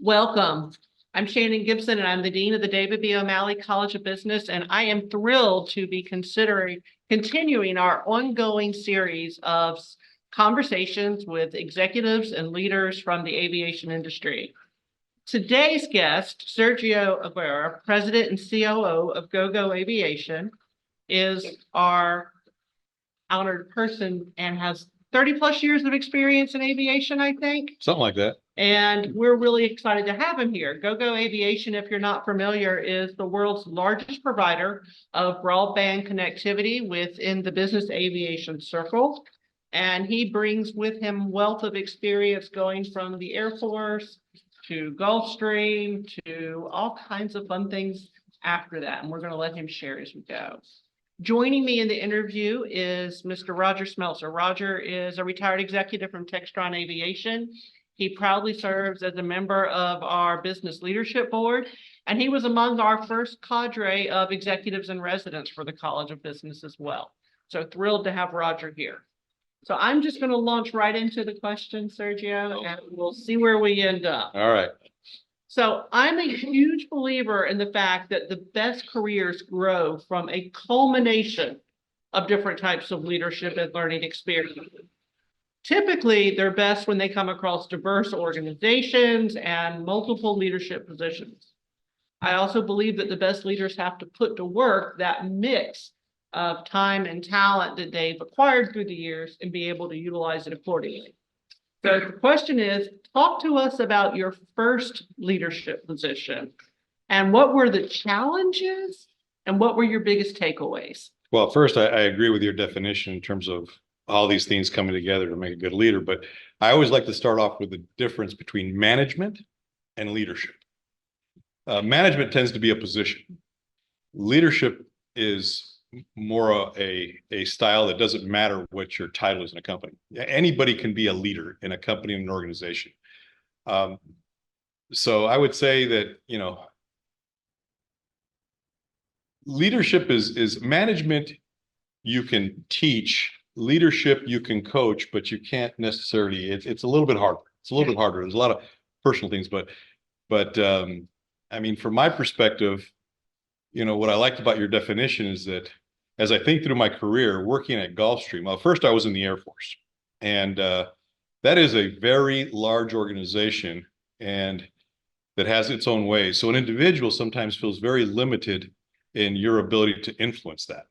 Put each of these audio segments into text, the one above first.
Welcome. I'm Shannon Gibson, and I'm the Dean of the David B. O'Malley College of Business, and I am thrilled to be continuing our ongoing series of conversations with executives and leaders from the aviation industry. Today's guest, Sergio Aguirre, President and COO of Gogo Aviation, is our honored person and has 30 plus years of experience in aviation, I think. Something like that. And we're really excited to have him here. Gogo Aviation, if you're not familiar, is the world's largest provider of broadband connectivity within the business aviation circle. And he brings with him wealth of experience going from the Air Force to Gulfstream to all kinds of fun things after that. And we're going to let him share as we go. Joining me in the interview is Mr. Roger Smeltzer. Roger is a retired executive from Textron Aviation. He proudly serves as a member of our business leadership board, and he was among our first cadre of executives and residents for the College of Business as well. So thrilled to have Roger here. So I'm just going to launch right into the question, Sergio, and we'll see where we end up. All right. So I'm a huge believer in the fact that the best careers grow from a culmination of different types of leadership and learning experiences. Typically, they're best when they come across diverse organizations and multiple leadership positions. I also believe that the best leaders have to put to work that mix of time and talent that they've acquired through the years and be able to utilize it accordingly. So the question is, talk to us about your first leadership position and what were the challenges and what were your biggest takeaways? Well, first, I agree with your definition in terms of all these things coming together to make a good leader. But I always like to start off with the difference between management and leadership. Management tends to be a position. Leadership is more a style that doesn't matter what your title is in a company. Anybody can be a leader in a company and an organization. So I would say that, leadership is management you can teach. Leadership you can coach, but you can't necessarily. It's a little bit harder. It's a little bit harder. There's a lot of personal things, but I mean, from my perspective, what I liked about your definition is that as I think through my career working at Gulfstream, well, first I was in the Air Force, and that is a very large organization and that has its own ways. So an individual sometimes feels very limited in your ability to influence that,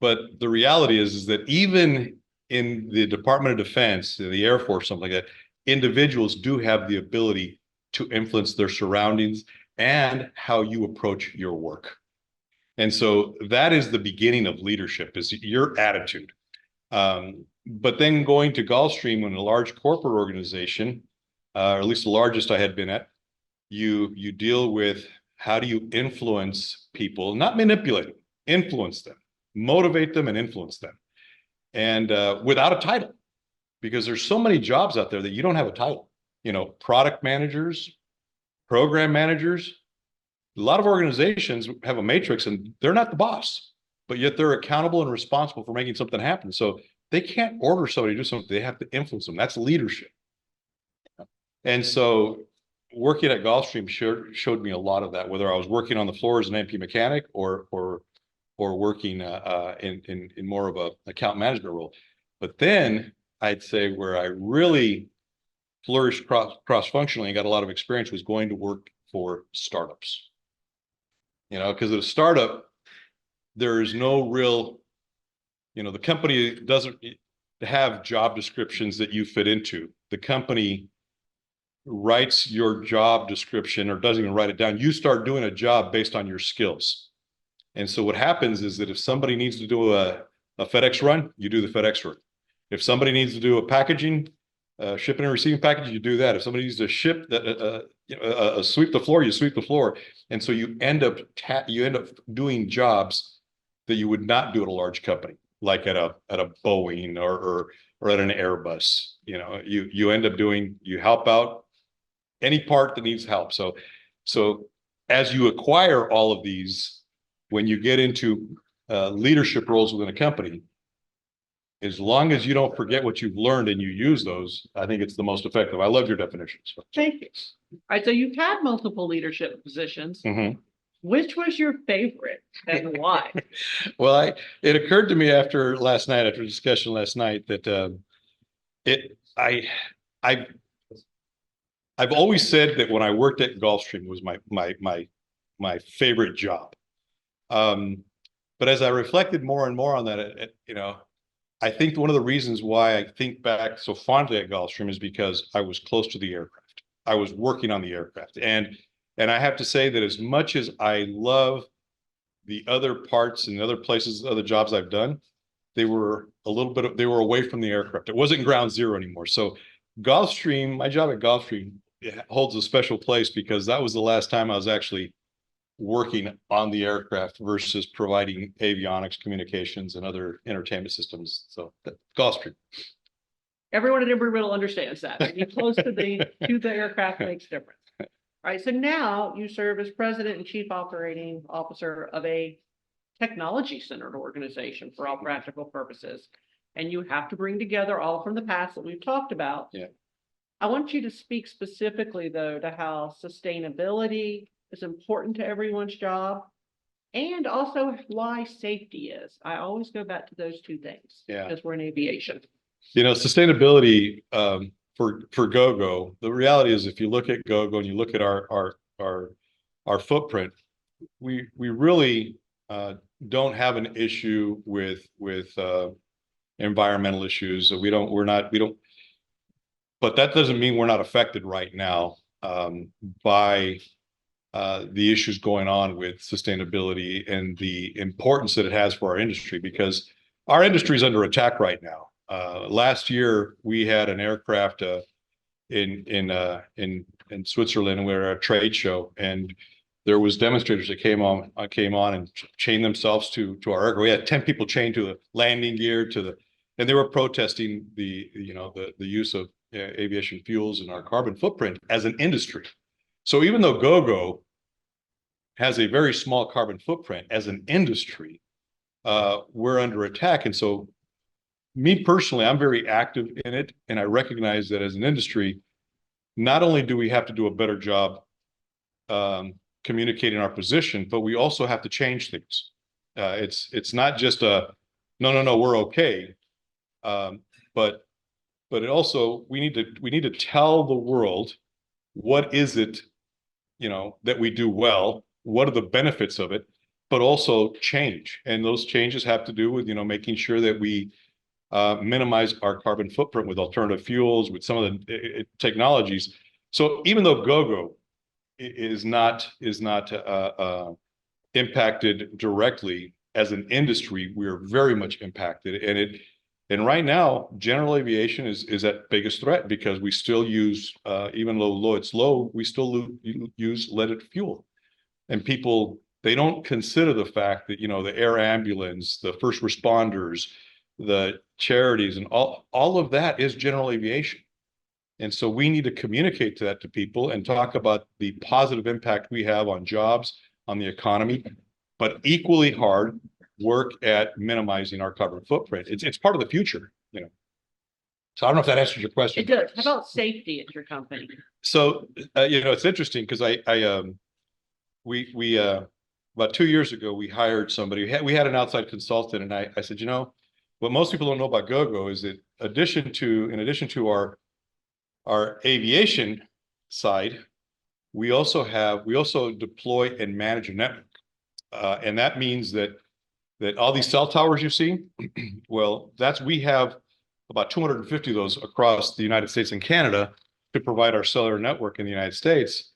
but the reality is that even in the Department of Defense, the Air Force, something like that, individuals do have the ability to influence their surroundings and how you approach your work. And so that is the beginning of leadership, is your attitude. But then going to Gulfstream in a large corporate organization, or at least the largest I had been at, you deal with how do you influence people, not manipulate them, influence them. Motivate them and influence them, and without a title, because there's so many jobs out there that you don't have a title. Product managers, program managers. A lot of organizations have a matrix and they're not the boss, but yet they're accountable and responsible for making something happen. So they can't order somebody to do something. They have to influence them. That's leadership. And so working at Gulfstream showed me a lot of that, whether I was working on the floor as an MP mechanic or working in more of a account management role. But then I'd say where I really flourished cross-functionally and got a lot of experience was going to work for startups. Because at a startup, there is no real, the company doesn't have job descriptions that you fit into. The company writes your job description or doesn't even write it down. You start doing a job based on your skills. And so what happens is that if somebody needs to do a FedEx run, you do the FedEx run. If somebody needs to do a packaging, shipping and receiving package, you do that. If somebody needs to sweep the floor, you sweep the floor. And so you end up doing jobs that you would not do at a large company, like at a Boeing or at an Airbus. You end up you help out any part that needs help. So as you acquire all of these, when you get into leadership roles within a company, as long as you don't forget what you've learned and you use those, I think it's the most effective. I love your definitions. Thank you. All right, so you've had multiple leadership positions. Mhm. Which was your favorite and why? Well, it occurred to me after discussion last night that it I I I've always said that when I worked at Gulfstream was my favorite job. But as I reflected more and more on that, I think one of the reasons why I think back so fondly at Gulfstream is because I was close to the aircraft. I was working on the aircraft, and I have to say that as much as I love the other parts and other places, other jobs I've done, they were they were away from the aircraft. It wasn't ground zero anymore. So Gulfstream, my job at Gulfstream holds a special place because that was the last time I was actually working on the aircraft versus providing avionics, communications, and other entertainment systems. So Gulfstream. Everyone at Embry-Riddle understands that. Being close to the aircraft makes difference. All right, so now you serve as president and chief operating officer of a technology-centered organization for all practical purposes. And you have to bring together all from the past that we've talked about. Yeah. I want you to speak specifically, though, to how sustainability is important to everyone's job and also why safety is. I always go back to those two things. Yeah. Because we're in aviation. Sustainability for Gogo, the reality is if you look at Gogo and you look at our footprint, we really don't have an issue with environmental issues. So we don't, but that doesn't mean we're not affected right now by the issues going on with sustainability and the importance that it has for our industry, because our industry is under attack right now. Last year, we had an aircraft in Switzerland, and we were at a trade show, and there was demonstrators that came on and chained themselves to our aircraft. We had 10 people chained to the landing gear and they were protesting the use of aviation fuels and our carbon footprint as an industry. So even though Gogo has a very small carbon footprint as an industry, we're under attack. And so me personally, I'm very active in it. And I recognize that as an industry, not only do we have to do a better job communicating our position, but we also have to change things. It's not just no, we're okay. But it also, we need to tell the world what is it, that we do well, what are the benefits of it, but also change. And those changes have to do with, making sure that we minimize our carbon footprint with alternative fuels, with some of the technologies. So even though Gogo is not impacted directly as an industry, we are very much impacted. And right now, general aviation is at biggest threat because we still use, even though it's low, we still use leaded fuel. And people, they don't consider the fact that, the air ambulance, the first responders, the charities, and all of that is general aviation. And so we need to communicate that to people and talk about the positive impact we have on jobs, on the economy, but equally hard work at minimizing our carbon footprint. It's part of the future, So I don't know if that answers your question. It does. How about safety at your company? So, it's interesting because we about 2 years ago, we hired somebody. We had an outside consultant, and I said, what most people don't know about Gogo is that in addition to our aviation side, we also deploy and manage a network. And that means that all these cell towers you see, well, we have about 250 of those across the United States and Canada to provide our cellular network in the United States.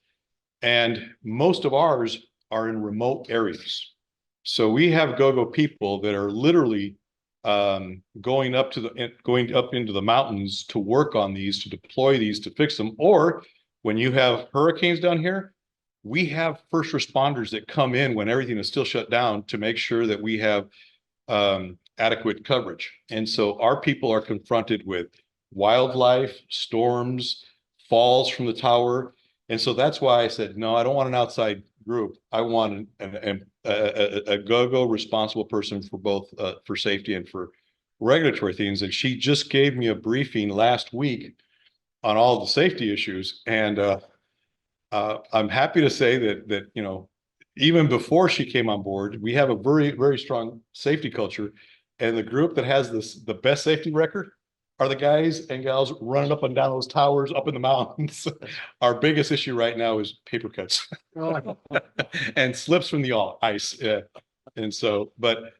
And most of ours are in remote areas. So we have Gogo people that are literally going up into the mountains to work on these, to deploy these, to fix them. Or when you have hurricanes down here, we have first responders that come in when everything is still shut down to make sure that we have adequate coverage. And so our people are confronted with wildlife, storms, falls from the tower. And so that's why I said, no, I don't want an outside group. I want a Gogo responsible person for both for safety and for regulatory things. And she just gave me a briefing last week on all the safety issues. And I'm happy to say that you know, even before she came on board, we have a very, very strong safety culture. And the group that has the best safety record are the guys and gals running up and down those towers up in the mountains. Our biggest issue right now is paper cuts and slips from the ice. And so, but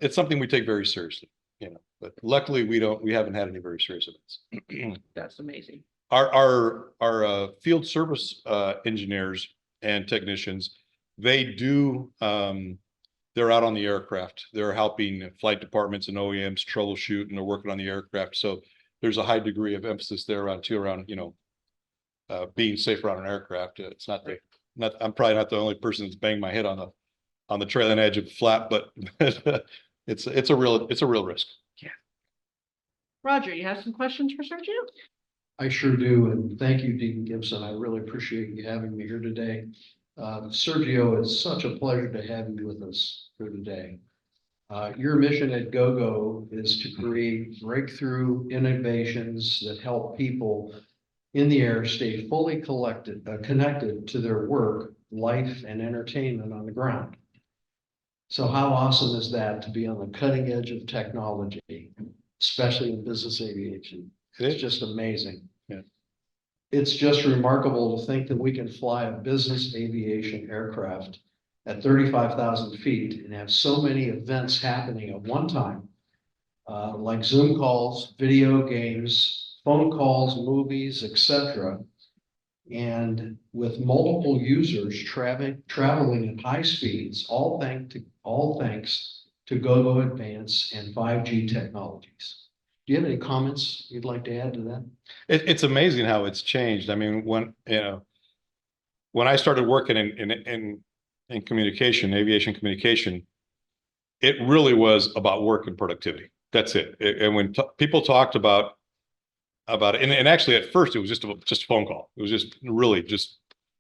it's something we take very seriously, you know, but luckily we haven't had any very serious events. That's amazing. Our field service engineers and technicians, they do they're out on the aircraft. They're helping flight departments and OEMs troubleshoot, and they're working on the aircraft. So there's a high degree of emphasis there around you know, being safe around an aircraft. It's not I'm probably not the only person that's banged my head on the trailing edge of the flap, but it's a real risk. Yeah. Roger, you have some questions for Sergio? I sure do, and thank you, Deacon Gibson. I really appreciate you having me here today. Sergio, it's such a pleasure to have you with us here today. Your mission at Gogo is to create breakthrough innovations that help people in the air stay fully connected to their work, life, and entertainment on the ground. So how awesome is that to be on the cutting edge of technology, especially in business aviation? It's just amazing. Yeah. It's just remarkable to think that we can fly a business aviation aircraft at 35,000 feet and have so many events happening at one time, like Zoom calls, video games, phone calls, movies, etc. And with multiple users traveling at high speeds, all thanks to Gogo Advance and 5G technologies. Do you have any comments you'd like to add to that? It's amazing how it's changed. I mean, when I started working in communication, aviation communication, it really was about work and productivity. That's it. And when people talked about it, and actually at first it was just a phone call. It was just really just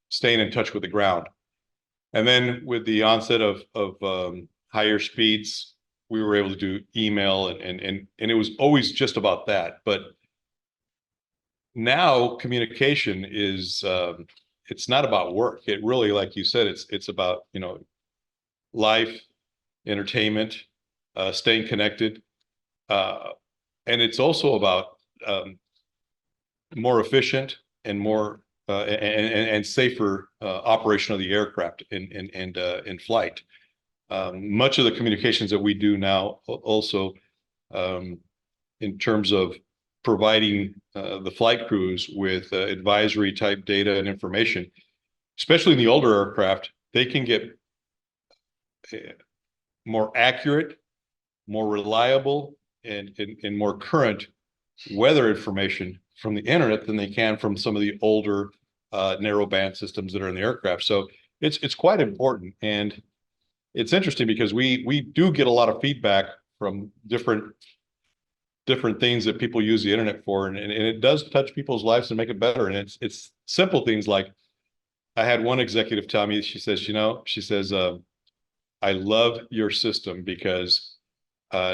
staying in touch with the ground. And then with the onset of higher speeds, we were able to do email and it was always just about that. But now communication is it's not about work. It really, like you said, it's about, you know, life, entertainment, staying connected. And it's also about more efficient and more and safer operation of the aircraft in flight. Much of the communications that we do now also in terms of providing the flight crews with advisory type data and information, especially in the older aircraft, they can get more accurate, more reliable, and more current weather information from the internet than they can from some of the older narrowband systems that are in the aircraft. So it's quite important. And it's interesting because we do get a lot of feedback from different things that people use the internet for, and it does touch people's lives and make it better. And it's simple things like, I had one executive tell me, she says, I love your system because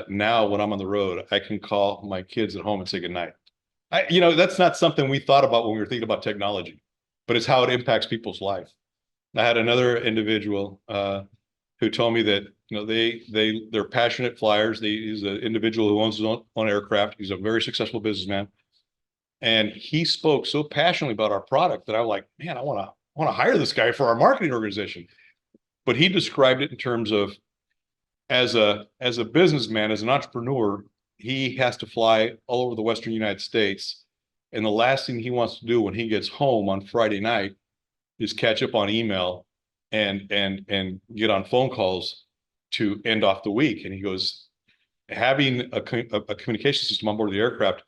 now when I'm on the road, I can call my kids at home and say goodnight. That's not something we thought about when we were thinking about technology, but it's how it impacts people's life. I had another individual who told me that they're passionate flyers. He's an individual who owns his own aircraft. He's a very successful businessman, and he spoke so passionately about our product that I'm like, man, I want to hire this guy for our marketing organization. But he described it in terms of as a businessman, as an entrepreneur, he has to fly all over the Western United States, and the last thing he wants to do when he gets home on Friday night is catch up on email and get on phone calls to end off the week. And he goes, having a communication system on board the aircraft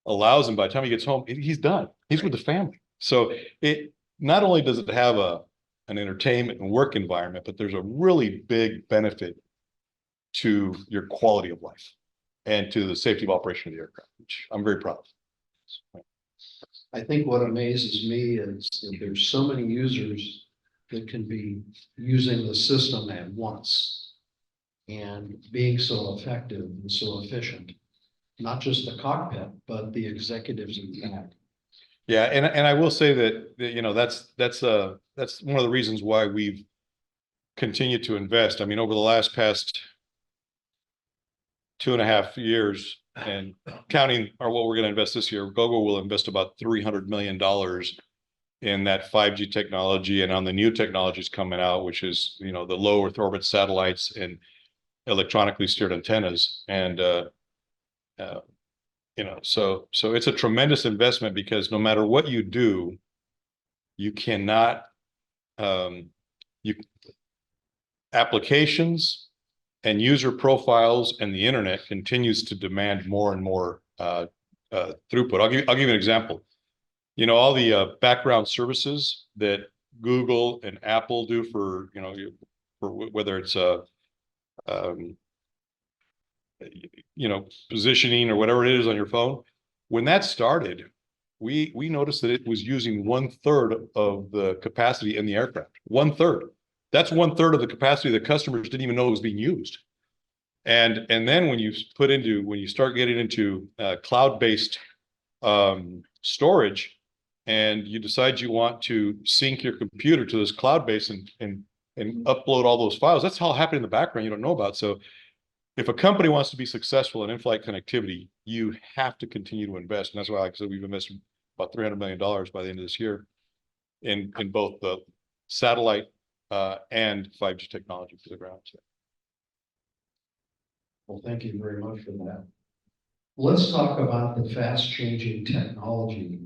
allows him, by the time he gets home, he's done. He's with the family. So it not only does it have an entertainment and work environment, but there's a really big benefit to your quality of life and to the safety of operation of the aircraft, which I'm very proud of. I think what amazes me is that there's so many users that can be using the system at once. and being so effective and so efficient. Not just the cockpit, but the executives in the back. Yeah, and I will say that you know that's one of the reasons why we've continued to invest. I mean, over the past 2.5 years, and counting what we're going to invest this year, Gogo will invest about $300 million in that 5G technology and on the new technologies coming out, which is, you know, the low Earth orbit satellites and electronically steered antennas. And you know, so it's a tremendous investment, because no matter what you do, you cannot you applications and user profiles and the internet continues to demand more and more throughput. I'll give you an example. You know, all the background services that Google and Apple do for, you know, for whether it's you know, positioning or whatever it is on your phone. When that started, we noticed that it was using 1/3 of the capacity in the aircraft. 1/3. That's 1/3 of the capacity that customers didn't even know was being used. And then when you start getting into cloud-based storage, and you decide you want to sync your computer to this cloud base and upload all those files, that's all happening in the background you don't know about. So if a company wants to be successful in in-flight connectivity, you have to continue to invest. And that's why, like I said, we've invested about $300 million by the end of this year in both the satellite and 5G technology for the ground. Well, thank you very much for that. Let's talk about the fast changing technology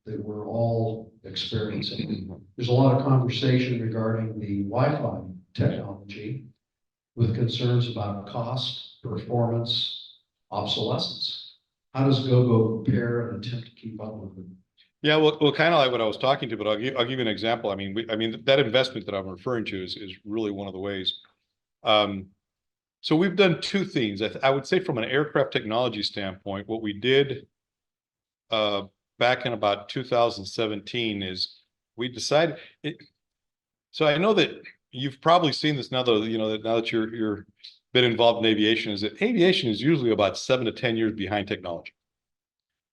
that we're all experiencing. There's a lot of conversation regarding the Wi-Fi technology with concerns about cost, performance, obsolescence. How does Gogo prepare and attempt to keep up with it? Yeah, well, kind of like what I was talking to, but I'll give you an example. I mean, that investment that I'm referring to is really one of the ways. So we've done two things. I would say from an aircraft technology standpoint, what we did back in about 2017 is we decided so I know that you've probably seen this now, though, you know, that now that you're been involved in aviation, is that aviation is usually about 7 to 10 years behind technology.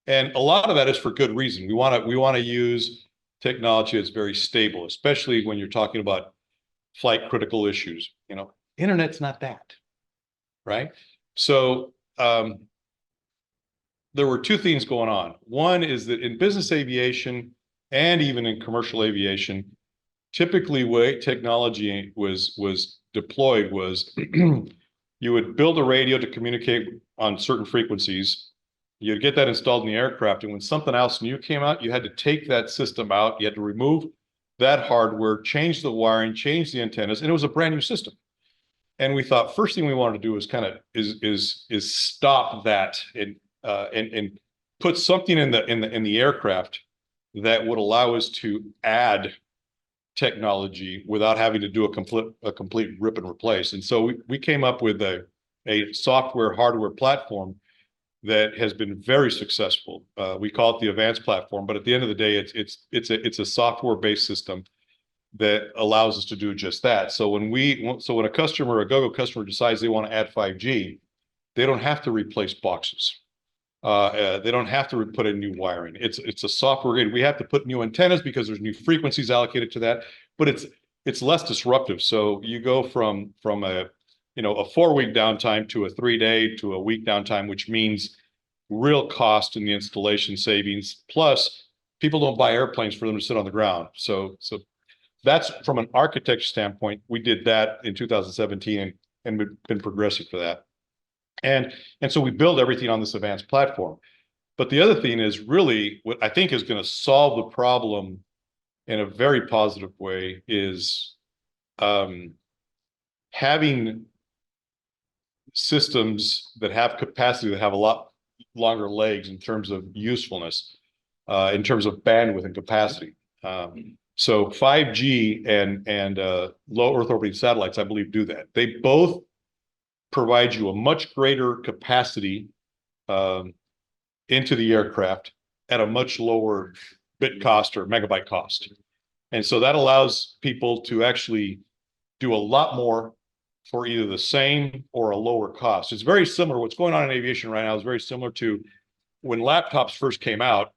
And a lot of that is for good reason. We want to use technology that's very stable, especially when you're talking about flight critical issues. You know, internet's not that, right? So there were two things going on. One is that in business aviation and even in commercial aviation, typically way technology was deployed was you would build a radio to communicate on certain frequencies. You'd get that installed in the aircraft, and when something else new came out, you had to take that system out. You had to remove that hardware, change the wiring, change the antennas, and it was a brand new system. And we thought first thing we wanted to do is kind of is stop that and put something in the aircraft that would allow us to add technology without having to do a complete rip and replace. And so we came up with a software hardware platform that has been very successful. We call it the Advanced platform, but at the end of the day, it's a software-based system that allows us to do just that. So when a customer, a Gogo customer, decides they want to add 5G, they don't have to replace boxes. They don't have to put in new wiring. It's a software grade. We have to put new antennas because there's new frequencies allocated to that, but it's less disruptive. So you go from a 4-week downtime to a 3-day to a week downtime, which means real cost in the installation savings. Plus, people don't buy airplanes for them to sit on the ground. So that's from an architecture standpoint. We did that in 2017 and we've been progressive for that. And so we build everything on this Advanced platform. But the other thing is really what I think is going to solve the problem in a very positive way is having systems that have capacity, that have a lot longer legs in terms of usefulness, in terms of bandwidth and capacity. So 5G and low Earth orbiting satellites, I believe, do that. They both provide you a much greater capacity into the aircraft at a much lower bit cost or megabyte cost. And so that allows people to actually do a lot more for either the same or a lower cost. It's very similar. What's going on in aviation right now is very similar to when laptops first came out.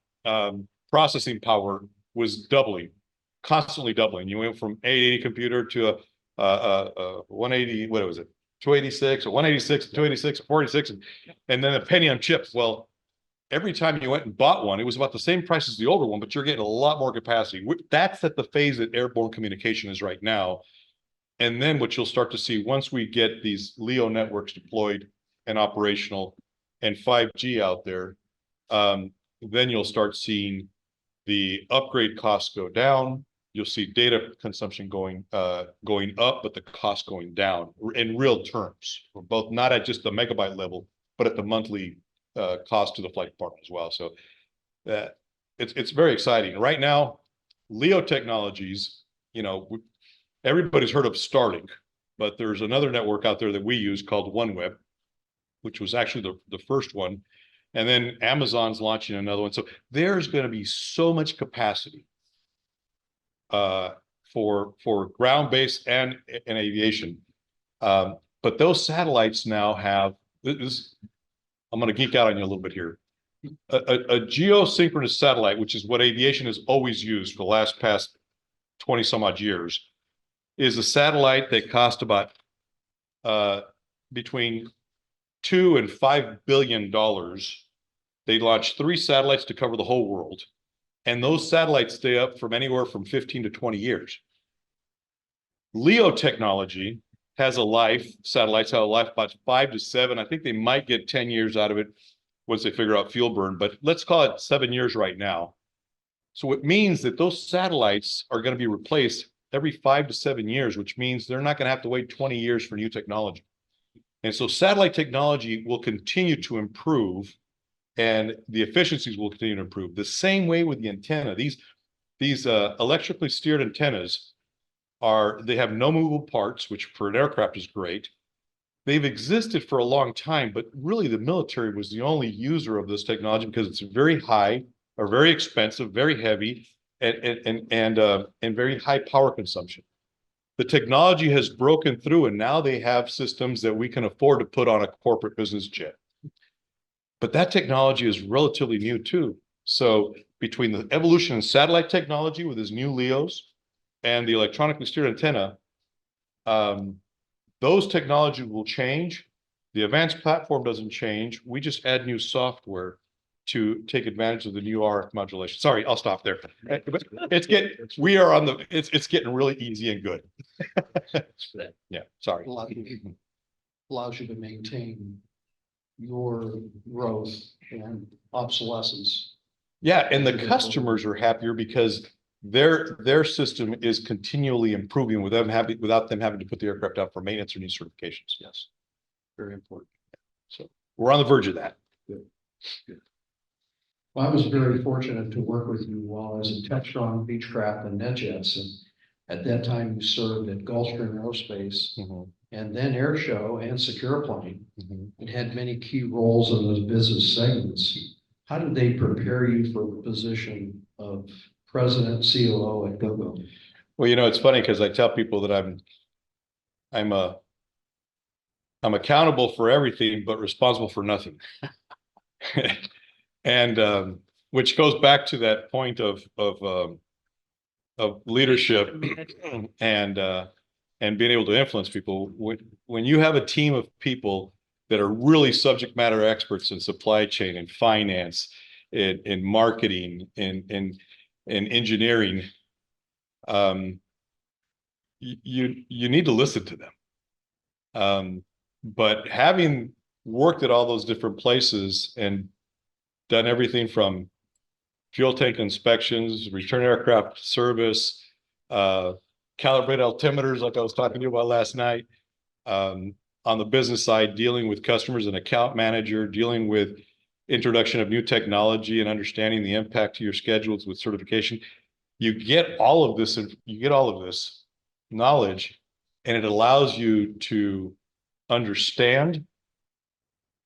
Processing power was doubling, constantly doubling. You went from 880 computer to a 180, what was it? 286 or 186, 286, 486, and then a Pentium chip. Well, every time you went and bought one, it was about the same price as the older one, but you're getting a lot more capacity. That's at the phase that airborne communication is right now. And then what you'll start to see once we get these LEO networks deployed and operational and 5G out there, then you'll start seeing the upgrade costs go down. You'll see data consumption going up, but the cost going down in real terms, both not at just the megabyte level, but at the monthly cost to the flight department as well. So it's very exciting. Right now, LEO technologies, everybody's heard of Starlink, but there's another network out there that we use called OneWeb, which was actually the first one. And then Amazon's launching another one. So there's going to be so much capacity for ground-based and aviation. But those satellites now have this. I'm going to geek out on you a little bit here. A geosynchronous satellite, which is what aviation has always used for the past 20 some odd years, is a satellite that cost about between $2 and $5 billion. They launched 3 satellites to cover the whole world. And those satellites stay up from anywhere from 15 to 20 years. LEO technology has a life, satellites have a life about 5 to 7. I think they might get 10 years out of it once they figure out fuel burn, but let's call it 7 years right now. So it means that those satellites are going to be replaced every 5 to 7 years, which means they're not going to have to wait 20 years for new technology. And so satellite technology will continue to improve and the efficiencies will continue to improve. The same way with the antenna. These electrically steered antennas they have no movable parts, which for an aircraft is great. They've existed for a long time, but really the military was the only user of this technology because it's very high or very expensive, very heavy, and very high power consumption. The technology has broken through, and now they have systems that we can afford to put on a corporate business jet. But that technology is relatively new too. So between the evolution in satellite technology with his new LEOs and the electronically steered antenna, those technologies will change. The advanced platform doesn't change. We just add new software to take advantage of the new RF modulation. Sorry, I'll stop there. It's getting really easy and good. Yeah, sorry. Allows you to maintain your growth and obsolescence. Yeah, and the customers are happier because their system is continually improving without them having to put the aircraft out for maintenance or new certifications. Yes, very important. So we're on the verge of that. Good. Good. Well, I was very fortunate to work with you while I was in Textron Beechcraft and NetJets, and at that time you served at Gulfstream Aerospace, and then Airshow and Secureplane, and had many key roles in those business segments. How did they prepare you for the position of President COO at Gogo? Well, it's funny because I tell people that I'm accountable for everything, but responsible for nothing. And which goes back to that point of leadership and being able to influence people. When you have a team of people that are really subject matter experts in supply chain and finance, in marketing, in engineering, you need to listen to them. But having worked at all those different places and done everything from fuel tank inspections, return aircraft service, calibrate altimeters like I was talking to you about last night, on the business side, dealing with customers and account manager, dealing with introduction of new technology and understanding the impact to your schedules with certification. You get all of this and you get all of this knowledge, and it allows you to understand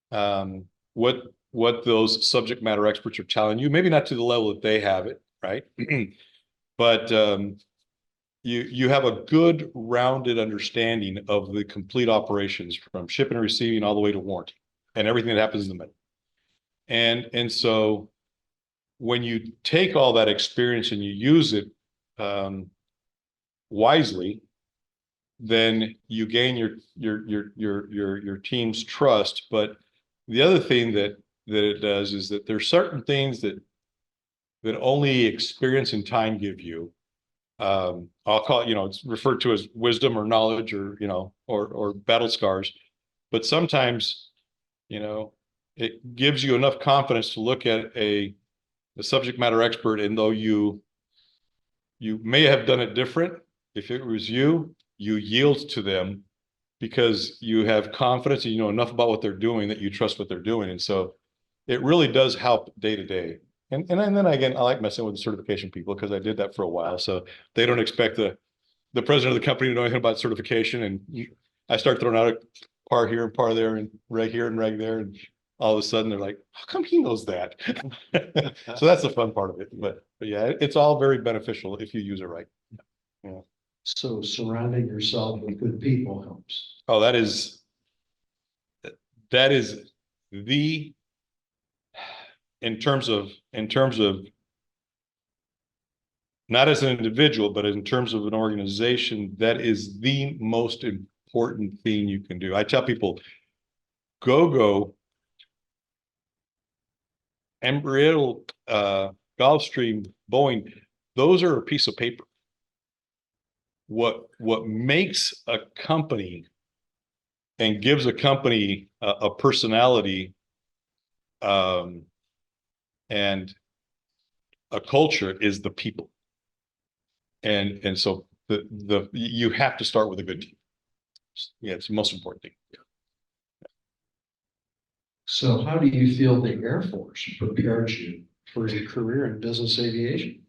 what those subject matter experts are telling you, maybe not to the level that they have it, right? But you have a good rounded understanding of the complete operations from shipping and receiving all the way to warranty and everything that happens in the middle. And so when you take all that experience and you use it wisely, then you gain your team's trust. But the other thing that it does is that there's certain things that only experience and time give you. I'll call it, it's referred to as wisdom or knowledge or, or battle scars. But sometimes, it gives you enough confidence to look at a subject matter expert, and though you may have done it different, if it was you yield to them because you have confidence and you know enough about what they're doing that you trust what they're doing. And so it really does help day to day. And then again, I like messing with the certification people because I did that for a while. So they don't expect the president of the company to know anything about certification. And I start throwing out a par here and par there and reg here and reg there. And all of a sudden they're like, how come he knows that? So that's the fun part of it. But yeah, it's all very beneficial if you use it right. Yeah. So surrounding yourself with good people helps. Oh, that is the, in terms of not as an individual, but in terms of an organization, that is the most important thing you can do. I tell people, Gogo, Embry-Riddle, Gulfstream, Boeing, those are a piece of paper. What makes a company and gives a company a personality and a culture is the people. And so you have to start with a good team. Yeah, it's the most important thing. Yeah. So how do you feel the Air Force prepared you for your career in business aviation?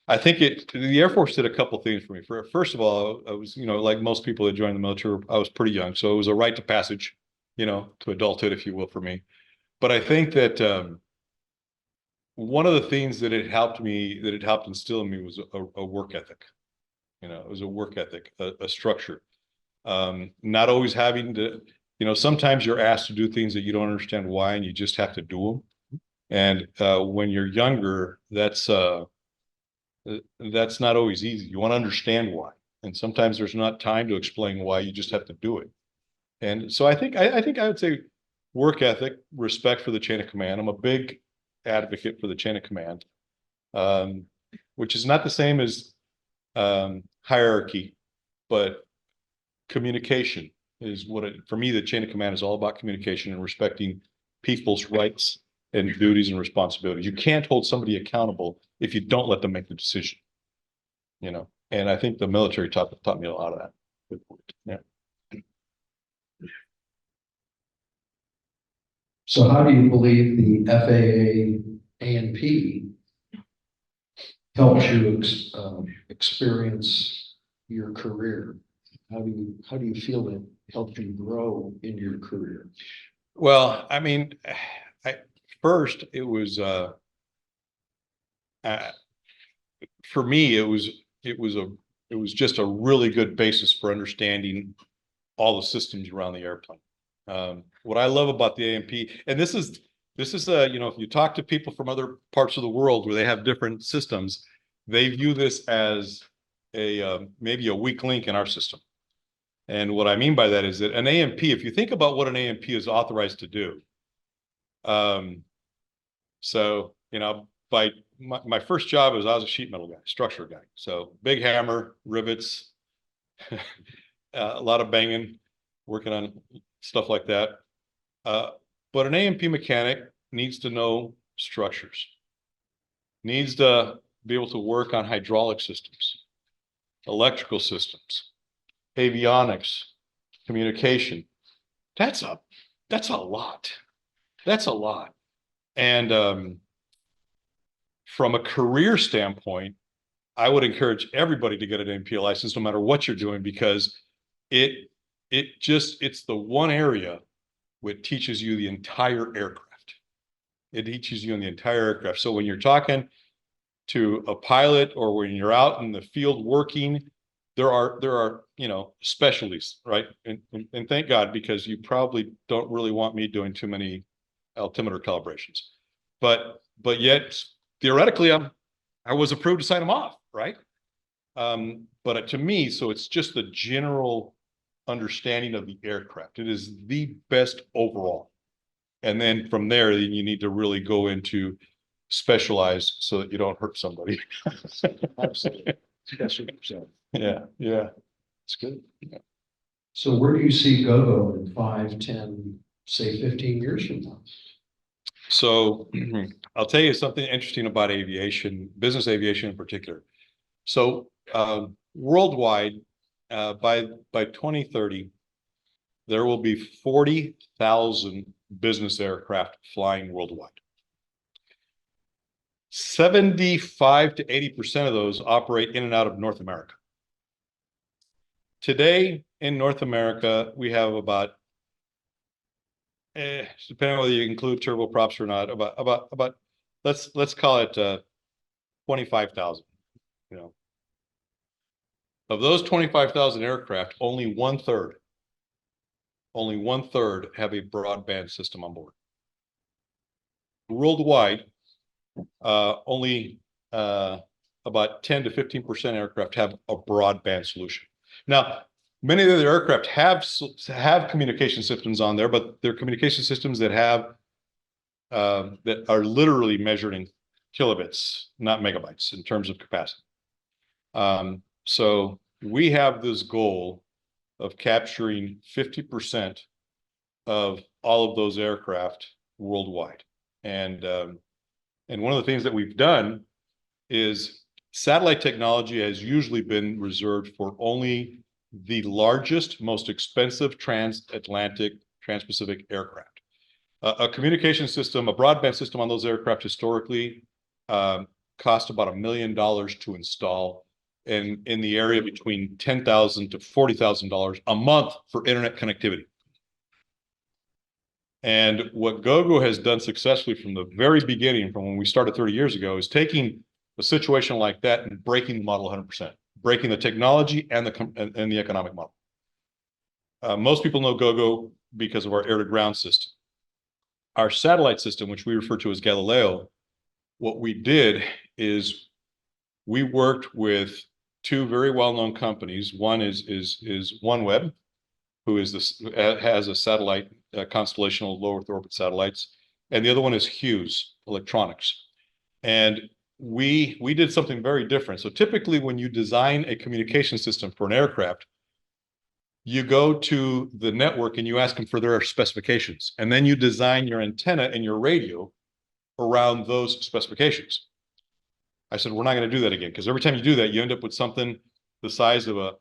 I think the Air Force did a couple things for me. First of all, I was, like most people that joined the military, I was pretty young. So it was a rite to passage, to adulthood, if you will, for me. But I think that one of the things that it helped instill in me was a work ethic. It was a work ethic, a structure. Not always having to, sometimes you're asked to do things that you don't understand why, and you just have to do them. And when you're younger, that's not always easy. You want to understand why. And sometimes there's not time to explain why, you just have to do it. And so I think I would say work ethic, respect for the chain of command. I'm a big advocate for the chain of command, which is not the same as hierarchy, but communication is for me, the chain of command is all about communication and respecting people's rights and duties and responsibilities. You can't hold somebody accountable if you don't let them make the decision, and I think the military taught me a lot of that. Good point. Yeah. So how do you believe the FAA A&P helps you experience your career? How do you feel it helped you grow in your career? Well, I mean, first it was for me, it was just a really good basis for understanding all the systems around the airplane. What I love about the A&P, and this is if you talk to people from other parts of the world where they have different systems, they view this as maybe a weak link in our system. And what I mean by that is that an A&P, if you think about what an A&P is authorized to do, so by my first job was I was a sheet metal guy, structure guy. So big hammer, rivets, a lot of banging, working on stuff like that. But an A&P mechanic needs to know structures, needs to be able to work on hydraulic systems, electrical systems, avionics, communication. That's a lot. That's a lot. And from a career standpoint, I would encourage everybody to get an A&P license, no matter what you're doing, because it's the one area which teaches you the entire aircraft. It teaches you in the entire aircraft. So when you're talking to a pilot, or when you're out in the field working, there are, you know, specialties, right? And thank God, because you probably don't really want me doing too many altimeter calibrations. But yet theoretically, I was approved to sign them off, right? But to me, so it's just the general understanding of the aircraft. It is the best overall. And then from there, then you need to really go into specialize so that you don't hurt somebody. Absolutely. That's what you're saying. Yeah, it's good. Yeah. So where do you see Gogo in 5, 10, say 15 years from now? So I'll tell you something interesting about aviation, business aviation in particular. So worldwide, by 2030, there will be 40,000 business aircraft flying worldwide. 75 to 80% of those operate in and out of North America. Today in North America, we have about, depending on whether you include turboprops or not, about let's call it 25,000. You know, of those 25,000 aircraft, only one third have a broadband system on board. Worldwide, only about 10 to 15% aircraft have a broadband solution. Now, many of the aircraft have communication systems on there, but they're communication systems that have that are literally measured in kilobits, not megabytes, in terms of capacity. So we have this goal of capturing 50% of all of those aircraft worldwide. And one of the things that we've done is satellite technology has usually been reserved for only the largest, most expensive transatlantic, transpacific aircraft. A communication system, a broadband system on those aircraft historically cost about $1 million to install, and in the area between $10,000 to $40,000 a month for internet connectivity. And what Gogo has done successfully from the very beginning, from when we started 30 years ago, is taking a situation like that and breaking the model 100%, breaking the technology and the economic model. Most people know Gogo because of our air-to-ground system. Our satellite system, which we refer to as Galileo, what we did is we worked with two very well-known companies. One is OneWeb, who has a satellite constellation of low Earth orbit satellites, and the other one is Hughes Electronics. And we did something very different. So typically, when you design a communication system for an aircraft, you go to the network and you ask them for their specifications, and then you design your antenna and your radio around those specifications. I said, we're not going to do that again, because every time you do that, you end up with something the size of a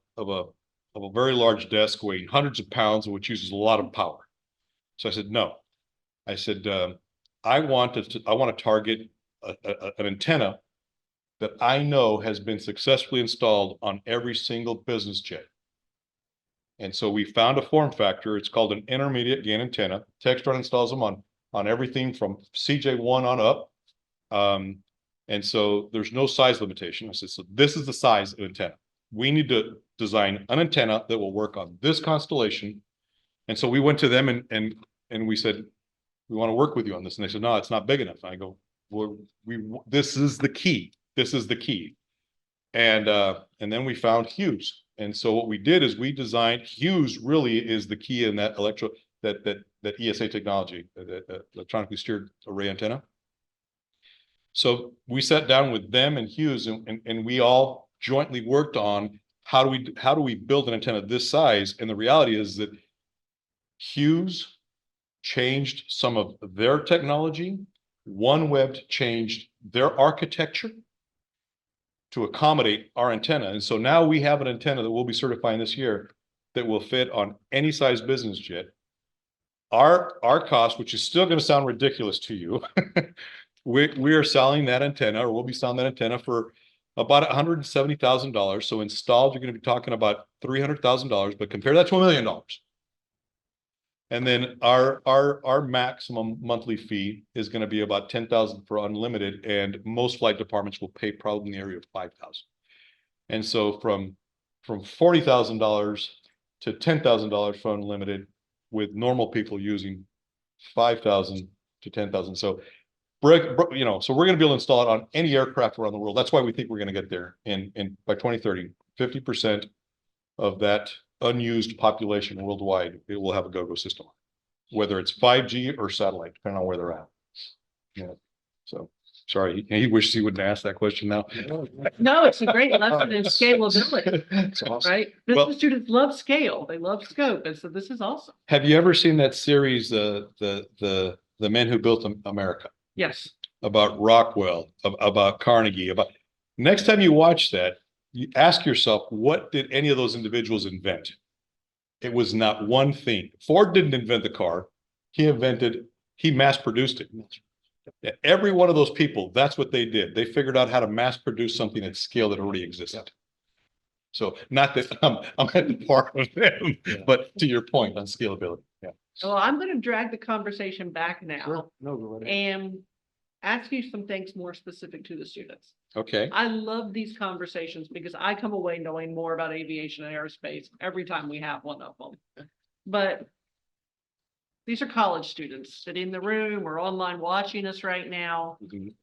very large desk weighing hundreds of pounds, which uses a lot of power. So I said, no. I said, I want to target an antenna that I know has been successfully installed on every single business jet. And so we found a form factor. It's called an intermediate gain antenna. Textron installs them on everything from CJ1 on up. And so there's no size limitation. I said, so this is the size of antenna. We need to design an antenna that will work on this constellation. And so we went to them and we said, we want to work with you on this. And they said, no, it's not big enough. And I go, well, this is the key. This is the key. And then we found Hughes. And so what we did is we designed, Hughes really is the key in that that ESA technology, that electronically steered array antenna. So we sat down with them and Hughes, and we all jointly worked on how do we build an antenna this size. And the reality is that Hughes changed some of their technology. OneWeb changed their architecture to accommodate our antenna. And so now we have an antenna that we'll be certifying this year that will fit on any size business jet. Our cost, which is still going to sound ridiculous to you, we are selling that antenna, or we'll be selling that antenna for about $170,000. So installed, you're going to be talking about $300,000, but compare that to $1 million. And then our maximum monthly fee is going to be about 10,000 for unlimited, and most flight departments will pay probably in the area of 5,000. And so from $40,000 to $10,000 for unlimited, with normal people using 5,000 to 10,000. So you know, so we're going to be able to install it on any aircraft around the world. That's why we think we're going to get there. And by 2030, 50% of that unused population worldwide, it will have a Gogo system, whether it's 5G or satellite, depending on where they're at. Yeah. So sorry, he wishes he wouldn't ask that question now. No, it's a great lesson in scalability, That's awesome. right? Well- Business students love scale. They love scope. And so this is awesome. Have you ever seen that series, the Men Who Built America? Yes. About Rockwell, about Carnegie, about next time you watch that, you ask yourself, what did any of those individuals invent? It was not one thing. Ford didn't invent the car. He mass produced it. Yeah, every one of those people, that's what they did. They figured out how to mass produce something at scale that already existed. So not that I'm at the part of them, but to your point on scalability. Yeah. Well, I'm going to drag the conversation back now Sure. No, go right ahead. and ask you some things more specific to the students. Okay. I love these conversations because I come away knowing more about aviation and aerospace every time we have one of them. But these are college students sitting in the room or online watching us right now. Mhm.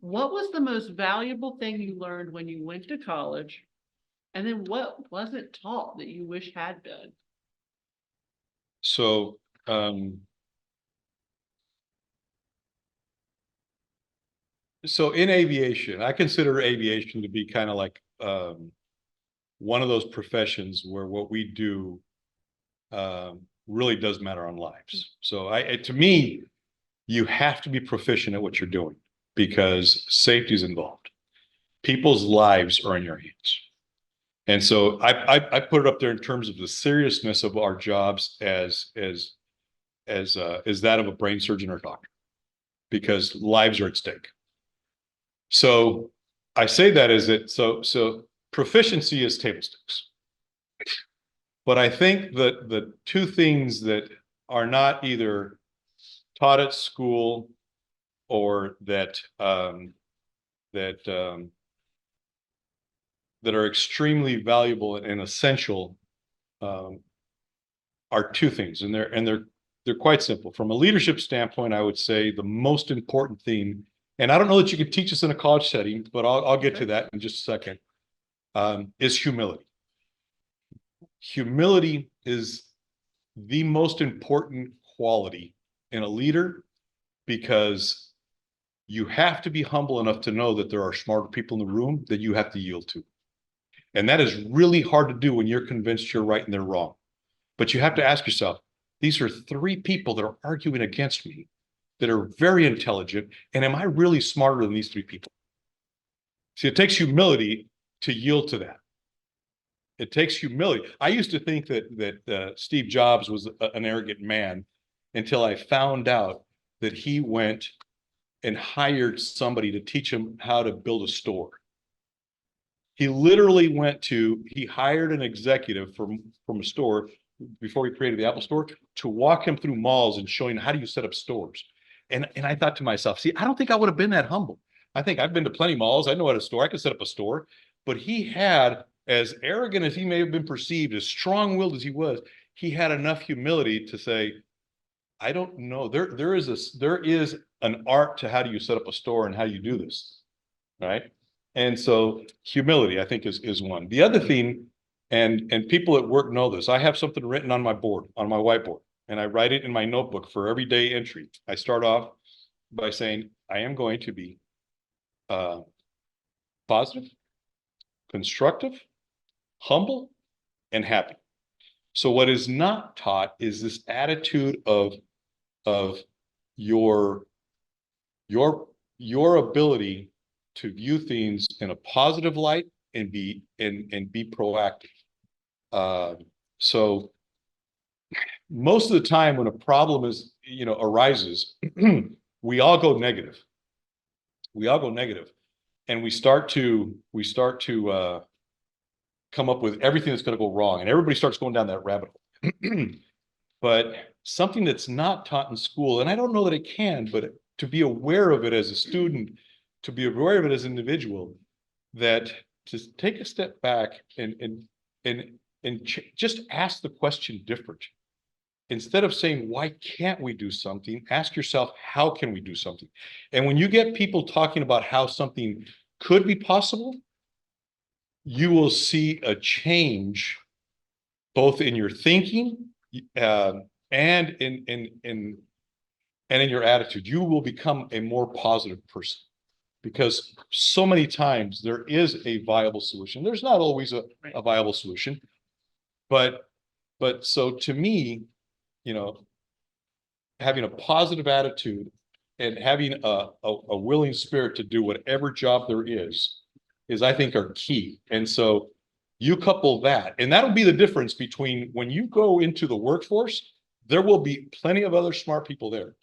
What was the most valuable thing you learned when you went to college? And then what wasn't taught that you wish had been? So, so in aviation, I consider aviation to be kind of like one of those professions where what we do really does matter on lives. So to me, you have to be proficient at what you're doing because safety is involved. People's lives are in your hands. And so I put it up there in terms of the seriousness of our jobs as that of a brain surgeon or doctor, because lives are at stake. So I say that as it so proficiency is table stakes. But I think that the two things that are not either taught at school or that are extremely valuable and essential are two things, and they're quite simple. From a leadership standpoint, I would say the most important thing, and I don't know that you can teach this in a college setting, but I'll get to that in just a second, is humility. Humility is the most important quality in a leader because you have to be humble enough to know that there are smarter people in the room that you have to yield to. And that is really hard to do when you're convinced you're right and they're wrong. But you have to ask yourself, these are three people that are arguing against me that are very intelligent. And am I really smarter than these three people? See, it takes humility to yield to that. It takes humility. I used to think that Steve Jobs was an arrogant man until I found out that he went and hired somebody to teach him how to build a store. He literally he hired an executive from a store before he created the Apple Store to walk him through malls and showing how do you set up stores. And I thought to myself, see, I don't think I would have been that humble. I think I've been to plenty of malls. I know how to store. I could set up a store. But he had, as arrogant as he may have been perceived, as strong-willed as he was, he had enough humility to say, I don't know. There is an art to how do you set up a store and how you do this, right? And so humility, I think, is one. The other thing, and people at work know this, I have something written on my board, on my whiteboard, and I write it in my notebook for every day entry. I start off by saying, I am going to be positive, constructive, humble, and happy. So what is not taught is this attitude of your ability to view things in a positive light and be proactive. So most of the time when a problem arises, we all go negative. And we start to come up with everything that's going to go wrong, and everybody starts going down that rabbit hole. but something that's not taught in school, and I don't know that it can, but to be aware of it as a student, to be aware of it as an individual, that to take a step back and just ask the question different. Instead of saying, why can't we do something? Ask yourself, how can we do something? And when you get people talking about how something could be possible, you will see a change both in your thinking and in your attitude. You will become a more positive person, because so many times there is a viable solution. There's not always a viable solution, but so to me, you know, having a positive attitude and having a willing spirit to do whatever job there is I think are key. And so you couple that, and that'll be the difference between when you go into the workforce, there will be plenty of other smart people there,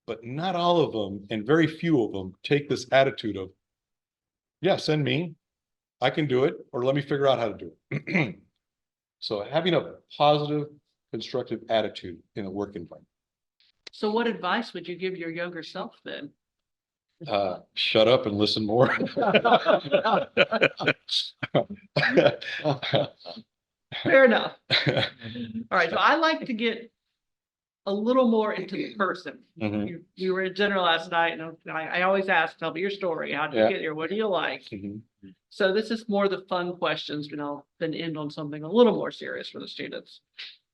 but not all of them, and very few of them take this attitude of, yeah, send me, I can do it, or let me figure out how to do it. So having a positive, constructive attitude in a work environment. So what advice would you give your younger self then? Shut up and listen more. Fair enough. All right, so I like to get a little more into the person. Mhm. We were at dinner last night, and I always ask, tell me your story. How did you get here? What do you like? Mhm. So this is more the fun questions, then end on something a little more serious for the students.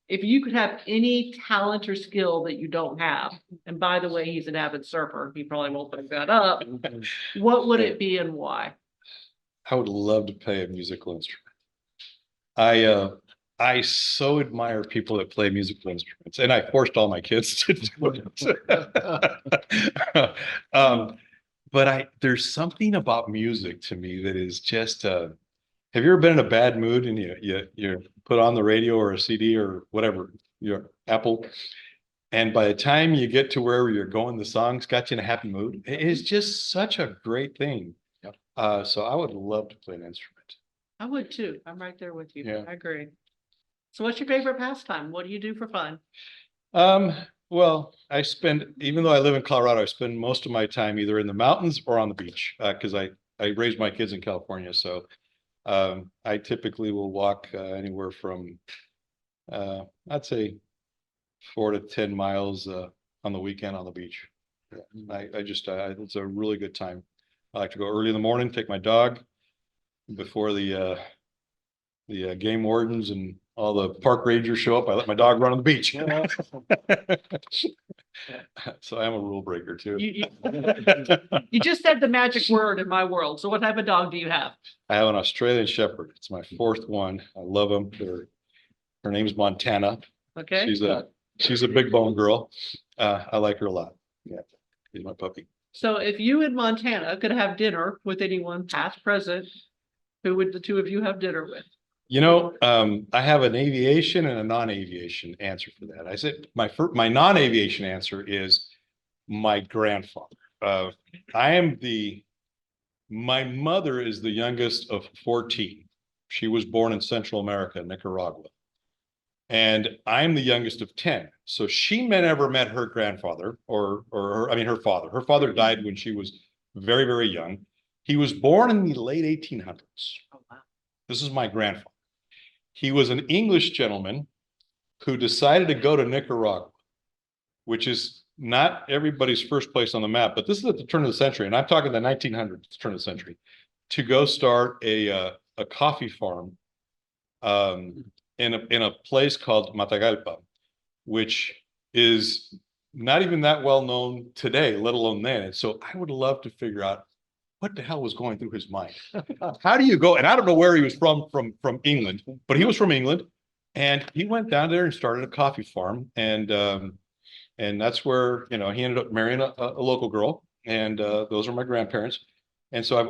If you could have any talent or skill that you don't have, and by the way, he's an avid surfer, he probably won't pick that up, what would it be and why? I would love to play a musical instrument. I so admire people that play musical instruments, and I forced all my kids to do it. But there's something about music to me that is just have you ever been in a bad mood and you put on the radio or a CD or whatever, your Apple, and by the time you get to wherever you're going, the song's got you in a happy mood? It is just such a great thing. Yep. So I would love to play an instrument. I would too. I'm right there with you. Yeah. I agree. So what's your favorite pastime? What do you do for fun? Well, even though I live in Colorado, I spend most of my time either in the mountains or on the beach, because I raised my kids in California. So I typically will walk anywhere from I'd say 4 to 10 miles on the weekend on the beach. Yeah. It's a really good time. I like to go early in the morning, take my dog before the game wardens and all the park rangers show up. I let my dog run on the beach. So I'm a rule breaker too. You just said the magic word in my world. So what type of dog do you have? I have an Australian Shepherd. It's my 4th one. I love them. Her name's Montana. Okay. She's a big bone girl. I like her a lot. Yeah, she's my puppy. So if you in Montana could have dinner with anyone, past, present, who would the two of you have dinner with? I have an aviation and a non-aviation answer for that. I said my non-aviation answer is my grandfather. My mother is the youngest of 14. She was born in Central America, Nicaragua. And I'm the youngest of 10. So she never met her grandfather or her father. Her father died when she was very, very young. He was born in the late 1800s. Oh, wow. This is my grandfather. He was an English gentleman who decided to go to Nicaragua, which is not everybody's first place on the map, but this is at the turn of the century, and I'm talking the 1900s, turn of the century, to go start a coffee farm in a place called Matagalpa, which is not even that well known today, let alone then. And so I would love to figure out what the hell was going through his mind. How do you go? And I don't know where he was from England, but he was from England, and he went down there and started a coffee farm. And that's where, he ended up marrying a local girl. And those are my grandparents. And so I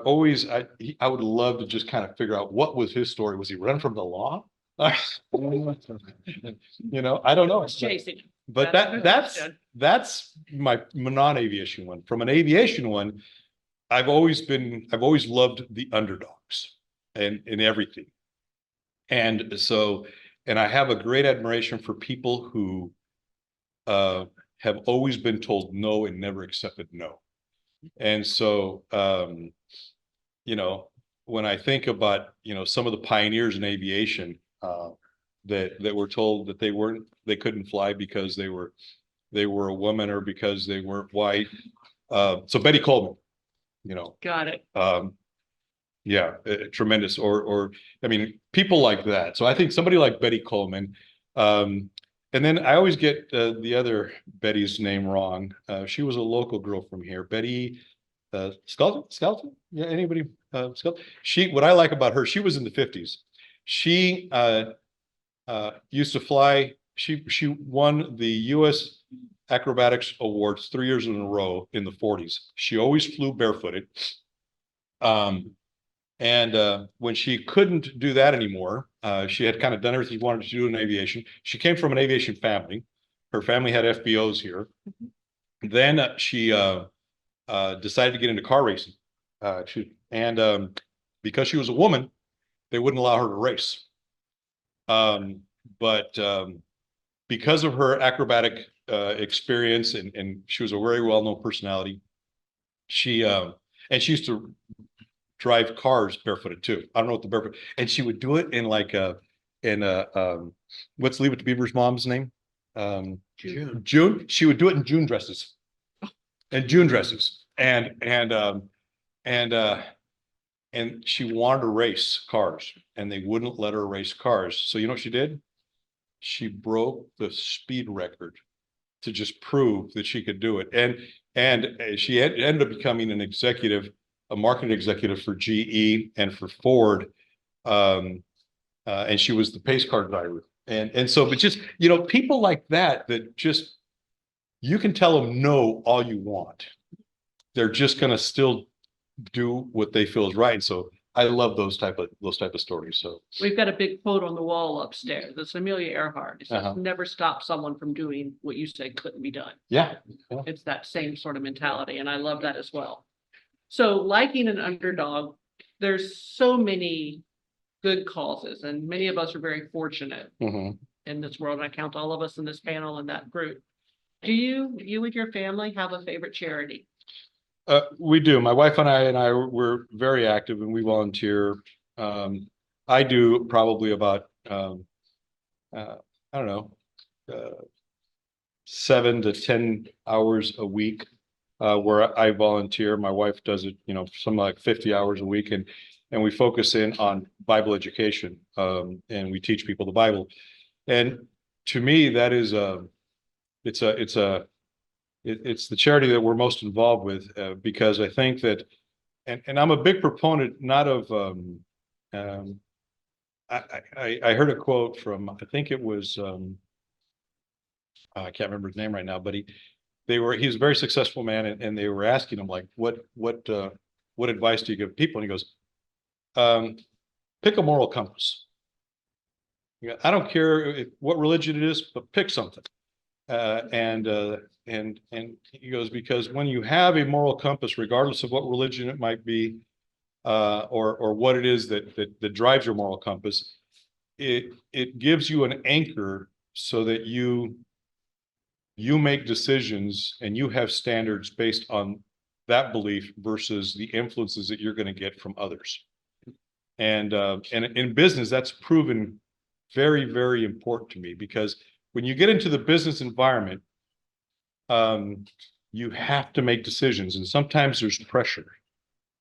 would love to just kind of figure out what was his story. Was he running from the law? I don't know. Chasing. But that's my non-aviation one. From an aviation one, I've always loved the underdogs and in everything. And so And I have a great admiration for people who have always been told no and never accepted no. And so, you know, when I think about, you know, some of the pioneers in aviation, that were told that they couldn't fly because they were a woman or because they weren't white. So Betty Coleman, you know, Got it. yeah, tremendous. Or I mean, people like that. So I think somebody like Betty Coleman, and then I always get the other Betty's name wrong. She was a local girl from here, Betty Skelton. Yeah, anybody? Skelton. What I like about her, she was in the 50s. She used to fly. She won the U.S. Acrobatics Awards 3 years in a row in the 40s. She always flew barefooted. And when she couldn't do that anymore, she had kind of done everything she wanted to do in aviation. She came from an aviation family. Her family had FBOs here. Then she decided to get into car racing. Because she was a woman, they wouldn't allow her to race. But because of her acrobatic experience, and she was a very well-known personality, she used to drive cars barefooted too. I don't know what the barefoot, and she would do it in like what's Leave It to Beaver's mom's name? June. She would do it in June dresses. And June dresses. And she wanted to race cars, and they wouldn't let her race cars. So you know what she did? She broke the speed record to just prove that she could do it. And she ended up becoming an executive, a marketing executive for GE and for Ford. And she was the pace car driver. And so, but just, you know, people like that just, you can tell them no all you want. They're just going to still do what they feel is right. And so I love those type of stories. So we've got a big quote on the wall upstairs. It's Amelia Earhart. It says, never stop someone from doing what you said couldn't be done. Yeah. It's that same sort of mentality. And I love that as well. So liking an underdog, there's so many good causes, and many of us are very fortunate in this world. I count all of us in this panel in that group. Do you and your family have a favorite charity? We do. My wife and I we're very active, and we volunteer. I do probably about I don't know, 7 to 10 hours a week where I volunteer. My wife does it, you know, something like 50 hours a week, and we focus in on Bible education, and we teach people the Bible. And to me, that is it's the charity that we're most involved with, because I think that, and I'm a big proponent, not of, I heard a quote from, I think it was, I can't remember his name right now, but he was a very successful man, and they were asking him, like, what advice do you give people? And he goes, pick a moral compass. I don't care what religion it is, but pick something. And he goes, because when you have a moral compass, regardless of what religion it might be, or what it is that drives your moral compass, it gives you an anchor so that you make decisions and you have standards based on that belief versus the influences that you're going to get from others. And in business, that's proven very, very important to me, because when you get into the business environment, you have to make decisions, and sometimes there's pressure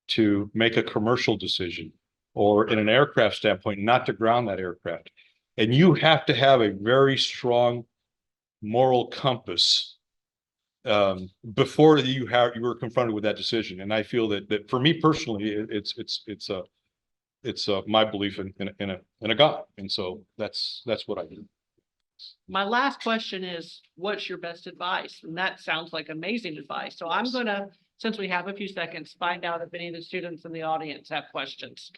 to make a commercial decision, or in an aircraft standpoint, not to ground that aircraft. And you have to have a very strong moral compass before you were confronted with that decision. And I feel that for me personally, it's my belief in a God, and so that's what I do. My last question is, what's your best advice? And that sounds like amazing advice. So I'm going to, since we have a few seconds, find out if any of the students in the audience have questions.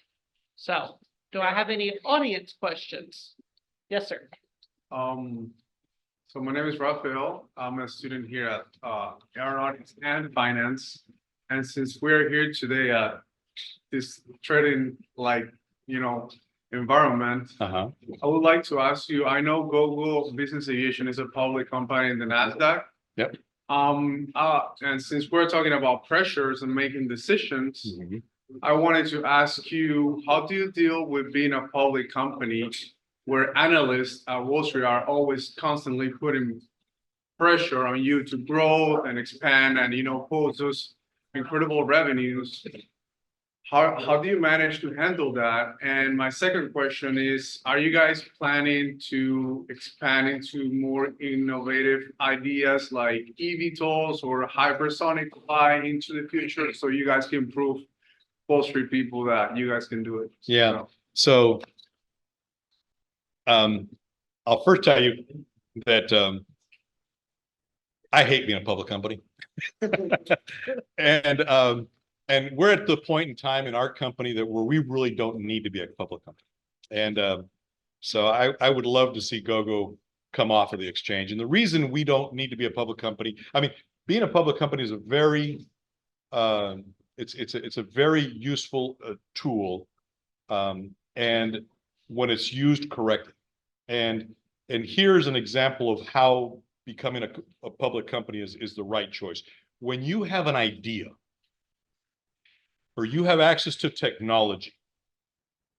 So do I have any audience questions? Yes, sir. So my name is Rafael. I'm a student here at Aeronautics and Finance. And since we're here today at this trading, like, you know, environment. Uh-huh. I would like to ask you, I know Gogo Business Aviation is a public company in the NASDAQ. Yep. And since we're talking about pressures and making decisions, Mhm. I wanted to ask you, how do you deal with being a public company where analysts at Wall Street are always constantly putting pressure on you to grow and expand and, post those incredible revenues? How do you manage to handle that? And my second question is, are you guys planning to expand into more innovative ideas like eVTOLs or hypersonic fly into the future so you guys can prove Wall Street people that you guys can do it? Yeah. So I'll first tell you that I hate being a public company. And we're at the point in time in our company that where we really don't need to be a public company. And so I would love to see Gogo come off of the exchange. And the reason we don't need to be a public company, I mean, being a public company is a very it's a very useful tool, and when it's used correctly. And here's an example of how becoming a public company is the right choice. When you have an idea, or you have access to technology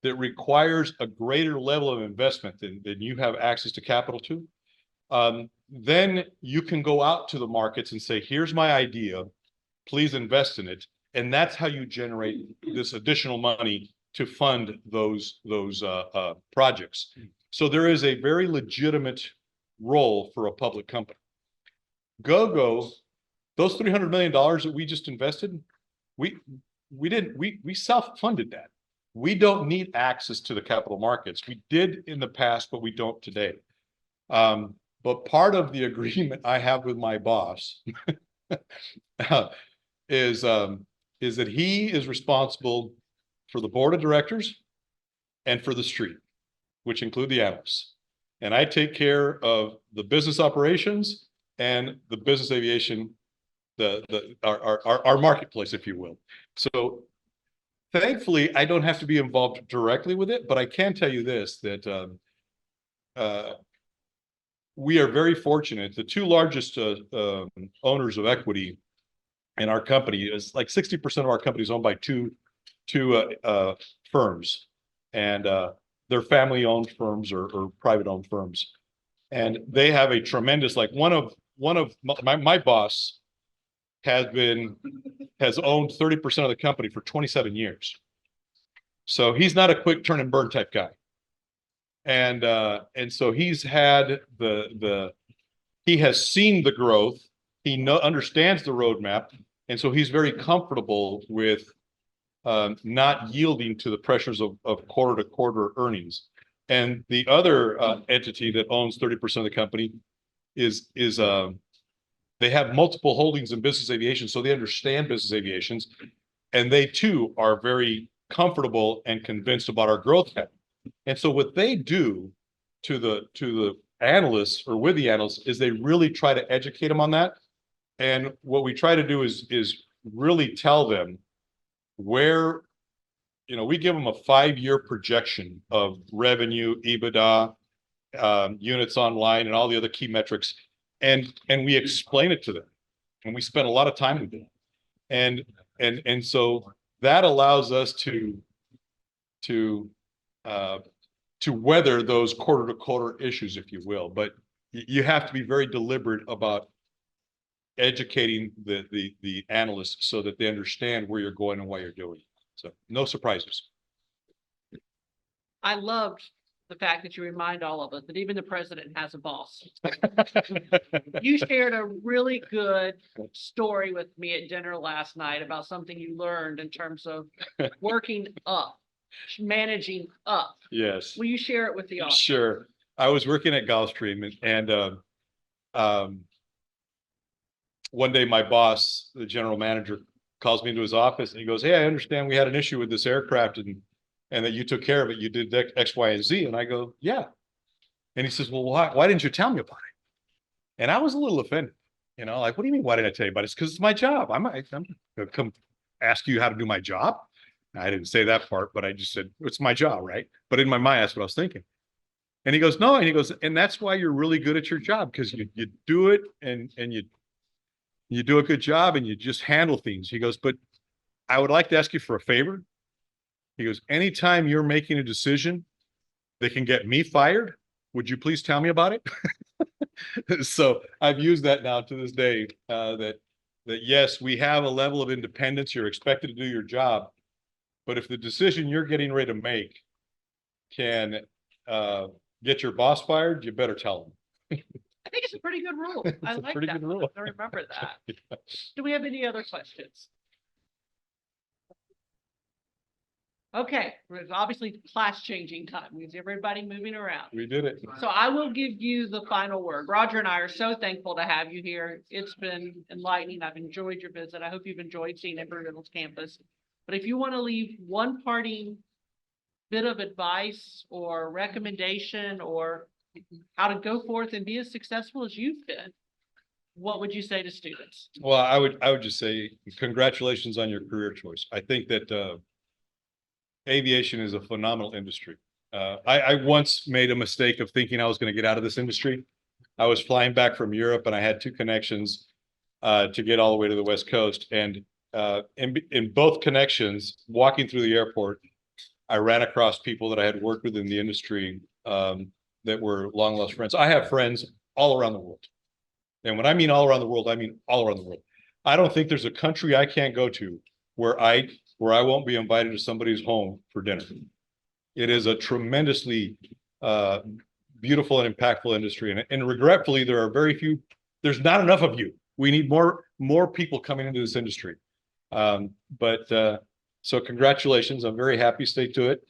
that requires a greater level of investment than you have access to capital to, then you can go out to the markets and say, here's my idea, please invest in it. And that's how you generate this additional money to fund those projects. So there is a very legitimate role for a public company. Gogo, those $300 million that we just invested, we self-funded that. We don't need access to the capital markets. We did in the past, but we don't today. But part of the agreement I have with my boss is that he is responsible for the board of directors and for the street, which include the analysts. And I take care of the business operations and the business aviation, our marketplace, if you will. So thankfully, I don't have to be involved directly with it, but I can tell you this, that we are very fortunate. The two largest owners of equity in our company is like 60% of our company is owned by two firms, and they're family-owned firms or private-owned firms, and they have a tremendous, like one of my boss has owned 30% of the company for 27 years. So he's not a quick turn and burn type guy. And so he's had he has seen the growth. He understands the roadmap. And so he's very comfortable with not yielding to the pressures of quarter to quarter earnings. And the other entity that owns 30% of the company is they have multiple holdings in business aviation, so they understand business aviations, and they too are very comfortable and convinced about our growth path. And so what they do to the analysts, or with the analysts, is they really try to educate them on that. And what we try to do is really tell them where, we give them a 5-year projection of revenue, EBITDA, units online, and all the other key metrics. And we explain it to them, and we spend a lot of time with them. And so that allows us to weather those quarter to quarter issues, if you will. But you have to be very deliberate about educating the analysts so that they understand where you're going and why you're doing it. So no surprises. I loved the fact that you remind all of us that even the president has a boss. You shared a really good story with me at dinner last night about something you learned in terms of working up, managing up. Yes. Will you share it with the audience? Sure. I was working at Gulfstream, and one day my boss, the general manager, calls me into his office and he goes, "Hey, I understand we had an issue with this aircraft and that you took care of it. You did X, Y, and Z." And I go, "Yeah." And he says, "Well, why didn't you tell me about it?" And I was a little offended, like, "What do you mean, why didn't I tell you about it?" It's because it's my job. I'm gonna come ask you how to do my job. I didn't say that part, but I just said, it's my job, right? But in my mind, that's what I was thinking. And he goes, no, and he goes, and that's why you're really good at your job, because you do it and you do a good job and you just handle things. He goes, but I would like to ask you for a favor. He goes, anytime you're making a decision that can get me fired, would you please tell me about it? So I've used that now to this day, that yes, we have a level of independence. You're expected to do your job. But if the decision you're getting ready to make can get your boss fired, you better tell them. I think it's a pretty good rule. I It's a like pretty that good one. rule. I remember that. Do we have any other questions? Okay, it's obviously class changing time. We see everybody moving around. We did it. So I will give you the final word. Roger and I are so thankful to have you here. It's been enlightening. I've enjoyed your visit. I hope you've enjoyed seeing Embry-Riddle's campus. But if you want to leave one parting bit of advice or recommendation or how to go forth and be as successful as you've been, what would you say to students? Well, I would just say congratulations on your career choice. I think that aviation is a phenomenal industry. I once made a mistake of thinking I was going to get out of this industry. I was flying back from Europe and I had two connections to get all the way to the West Coast. And in both connections, walking through the airport, I ran across people that I had worked with in the industry that were long lost friends. I have friends all around the world. And when I mean all around the world, I mean all around the world. I don't think there's a country I can't go to where I won't be invited to somebody's home for dinner. It is a tremendously beautiful and impactful industry. And regretfully, there are very few, there's not enough of you. We need more people coming into this industry. So congratulations. I'm very happy. Stay to it.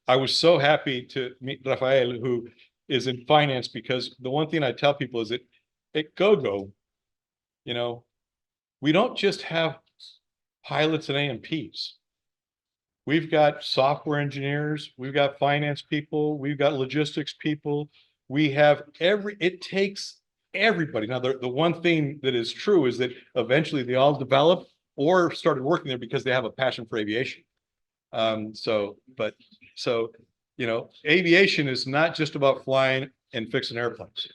I was so happy to meet Rafael, who is in finance, because the one thing I tell people is that at Gogo, we don't just have pilots and A&Ps. We've got software engineers, we've got finance people, we've got logistics people. We have it takes everybody. Now, the one thing that is true is that eventually they all develop or started working there because they have a passion for aviation. Aviation is not just about flying and fixing airplanes.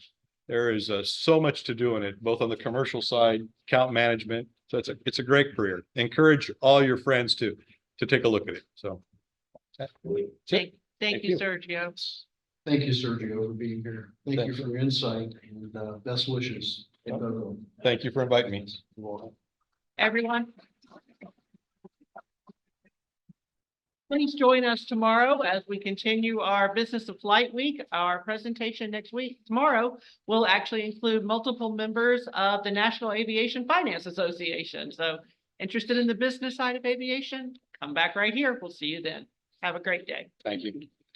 There is so much to do in it, both on the commercial side, account management. So it's a great career. Encourage all your friends to take a look at it. So Thank you, Sergio. Thank you, Sergio, for being here. Thank you for your insight and best wishes. thank you for inviting me. Everyone, please join us tomorrow as we continue our Business of Flight Week. Our presentation next week, tomorrow, will actually include multiple members of the National Aviation Finance Association. So interested in the business side of aviation, come back right here. We'll see you then. Have a great day. Thank you.